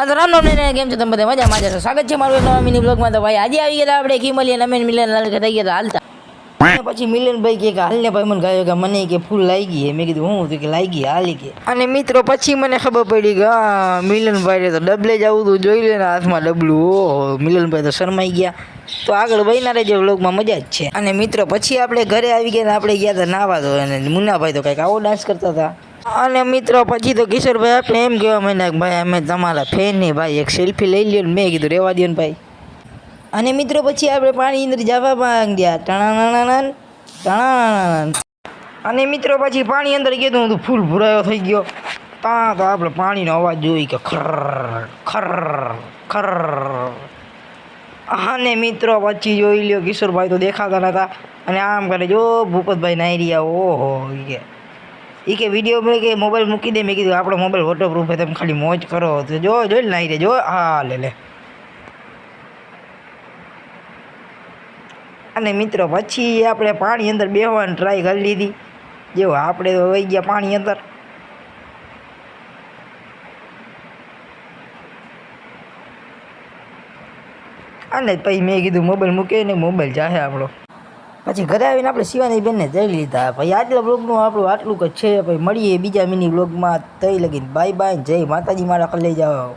આ તો રામ રામ ને કેમ છો તમે બધા મજામાં છો? સ્વાગત છે મારું એક નવા મિની બ્લોગમાં. તો ભાઈ આજે આવી ગયા આપણે કિમલી અને અમે મિલન લાલ થઈ ગયા હાલતા. અને પછી મિલનભાઈ કે હાલને ભાઈ મને કહ્યું કે મને કે ફૂલ લાગી ગઈ. મેં કીધું હું તો કે લાગી હાલી કે. અને મિત્રો પછી મને ખબર પડી કે મિલનભાઈ તો ડબલે જ આવું તું જોઈ લે ને હાથમાં ડબલું. ઓહો મિલનભાઈ તો શરમાઈ ગયા. તો આગળ વહીના રહેજો વ્લોગમાં મજા જ છે. અને મિત્રો પછી આપણે ઘરે આવી ગયા ને આપણે ગયા હતા નાવા તો અને મુન્નાભાઈ તો કંઈક આવો ડાન્સ કરતા હતા. અને મિત્રો પછી તો કિશોરભાઈ આપણે એમ કહેવા માંડ્યા કે ભાઈ અમે તમારા ફેન ને ભાઈ એક સેલ્ફી લઈ લ્યો ને. મેં કીધું રહેવા દો ને ભાઈ. અને મિત્રો પછી આપણે પાણી અંદર જવા માંગ્યા ટણાણાણાણ ટણાણાણાણ. અને મિત્રો પછી પાણી અંદર કીધું તો ફૂલ ભરાયો થઈ ગયો. ત્યાં તો આપણે પાણીનો અવાજ જોઈ કે ખર ખર ખર. અને મિત્રો પછી જોઈ લ્યો કિશોરભાઈ તો દેખાતા નહોતા અને આમ કરે જો ભૂપતભાઈ નાઈ રહ્યા. ઓહો એ કે વિડીયો મેં કે મોબાઈલ મૂકી દે. મેં કીધું આપણો મોબાઈલ વોટરપ્રૂફ તમે ખાલી મોજ કરો તો જો જોઈ નાઈ રે જો. હા લે. અને મિત્રો પછી આપણે પાણી અંદર બેસવાની ટ્રાય કરી લીધી. જેવો આપણે તો વહી ગયા પાણી અંદર. અને પછી મેં કીધું મોબાઈલ મૂકે ને મોબાઈલ જાહે આપણો. પછી ઘરે આવીને આપણે શિવાની બેનને જઈ લીધા. ભાઈ આજના બ્લોગનું આપણું આટલું જ છે. ભાઈ મળીએ બીજા મિની બ્લોગમાં. તઈ લગીને બાય બાય. જય માતાજી મારા લઈ જાઓ.